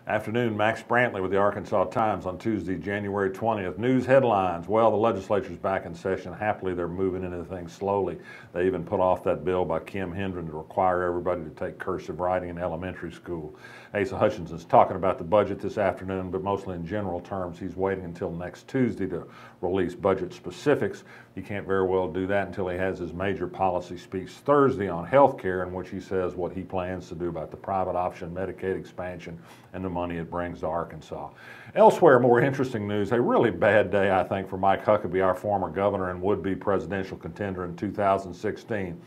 Afternoon, Max Brantley with the Arkansas Times on Tuesday, January 20th. News headlines. Well, the legislature's back in session. Happily, they're moving into things slowly. They even put off that bill by Kim Hendren to require everybody to take cursive writing in elementary school. Asa Hutchinson's talking about the budget this afternoon, but mostly in general terms. He's waiting until next Tuesday to release budget specifics. He can't very well do that until he has his major policy speech Thursday on health care, in which he says what he plans to do about the private option Medicaid expansion and the money it brings to Arkansas. Elsewhere, more interesting news, a really bad day, I think, for Mike Huckabee, our former governor and would-be presidential contender in 2016.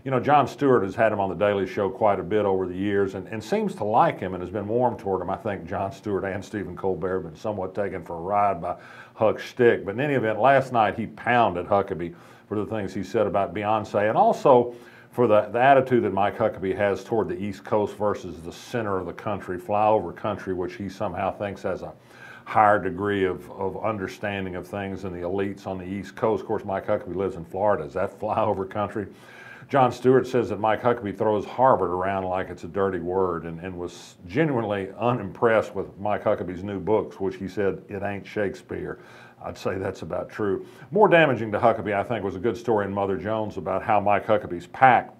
You know, Jon Stewart has had him on the Daily Show quite a bit over the years and seems to like him and has been warm toward him. I think Jon Stewart and Stephen Colbert have been somewhat taken for a ride by Huck's shtick. But in any event, last night he pounded Huckabee for the things he said about Beyonce and also for the attitude that Mike Huckabee has toward the East Coast versus the center of the country, flyover country, which he somehow thinks has a higher degree of understanding of things than the elites on the East Coast. Of course, Mike Huckabee lives in Florida. Is that flyover country? Jon Stewart says that Mike Huckabee throws Harvard around like it's a dirty word and was genuinely unimpressed with Mike Huckabee's new books, which he said, it ain't Shakespeare. I'd say that's about true. More damaging to Huckabee, I think, was a good story in Mother Jones about how Mike Huckabee's PAC,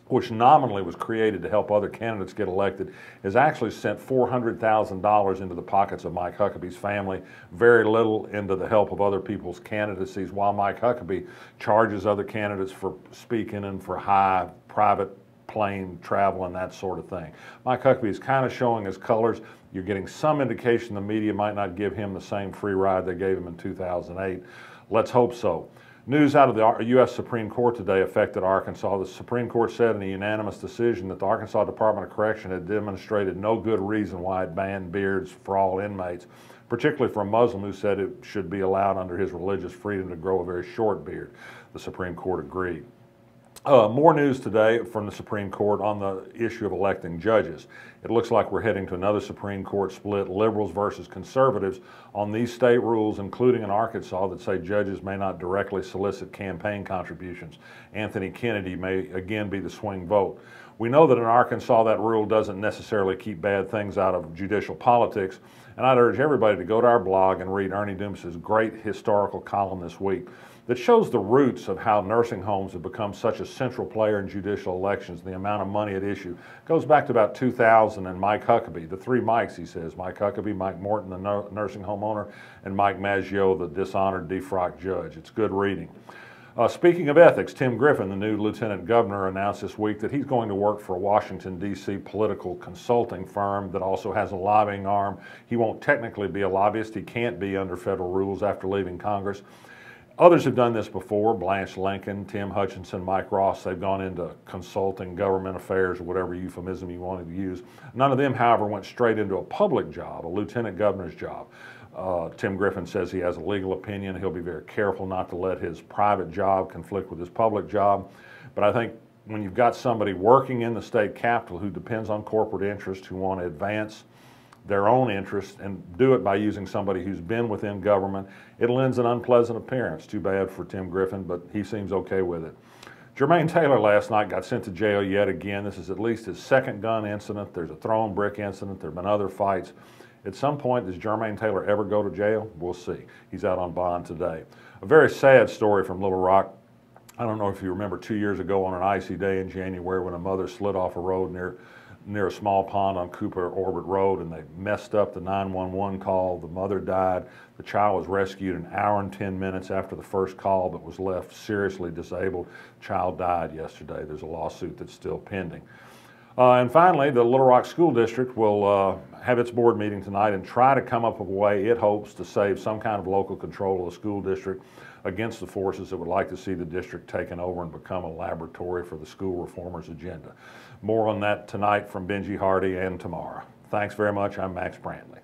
which nominally was created to help other candidates get elected, has actually sent $400,000 into the pockets of Mike Huckabee's family, very little into the help of other people's candidacies, while Mike Huckabee charges other candidates for speaking and for high private plane travel and that sort of thing. Mike Huckabee is kind of showing his colors. You're getting some indication the media might not give him the same free ride they gave him in 2008. Let's hope so. News out of the U.S. Supreme Court today affected Arkansas. The Supreme Court said in a unanimous decision that the Arkansas Department of Correction had demonstrated no good reason why it banned beards for all inmates, particularly for a Muslim who said it should be allowed under his religious freedom to grow a very short beard. The Supreme Court agreed. More news today from the Supreme Court on the issue of electing judges. It looks like we're heading to another Supreme Court split, liberals versus conservatives, on these state rules, including in Arkansas, that say judges may not directly solicit campaign contributions. Anthony Kennedy may again be the swing vote. We know that in Arkansas that rule doesn't necessarily keep bad things out of judicial politics, and I'd urge everybody to go to our blog and read Ernie Dumas's great historical column this week that shows the roots of how nursing homes have become such a central player in judicial elections, and the amount of money at issue. It goes back to about 2000 and Mike Huckabee, the three Mikes, he says, Mike Huckabee, Mike Morton, the nursing home owner, and Mike Maggio, the dishonored defrocked judge. It's good reading. Speaking of ethics, Tim Griffin, the new lieutenant governor, announced this week that he's going to work for a Washington, D.C. political consulting firm that also has a lobbying arm. He won't technically be a lobbyist. He can't be under federal rules after leaving Congress. Others have done this before, Blanche Lincoln, Tim Hutchinson, Mike Ross. They've gone into consulting, government affairs, or whatever euphemism you wanted to use. None of them, however, went straight into a public job, a lieutenant governor's job. Tim Griffin says he has a legal opinion. He'll be very careful not to let his private job conflict with his public job. But I think when you've got somebody working in the state capitol who depends on corporate interests, who want to advance their own interests and do it by using somebody who's been within government, it lends an unpleasant appearance. Too bad for Tim Griffin, but he seems okay with it. Jermain Taylor last night got sent to jail yet again. This is at least his second gun incident. There's a throwing brick incident. There have been other fights. At some point, does Jermain Taylor ever go to jail? We'll see. He's out on bond today. A very sad story from Little Rock. I don't know if you remember 2 years ago on an icy day in January when a mother slid off a road near a small pond on Cooper Orbit Road, and they messed up the 911 call. The mother died. The child was rescued an hour and 10 minutes after the first call, but was left seriously disabled. The child died yesterday. There's a lawsuit that's still pending. And finally, the Little Rock School District will have its board meeting tonight and try to come up with a way it hopes to save some kind of local control of the school district against the forces that would like to see the district taken over and become a laboratory for the school reformers' agenda. More on that tonight from Benji Hardy and tomorrow. Thanks very much. I'm Max Brantley.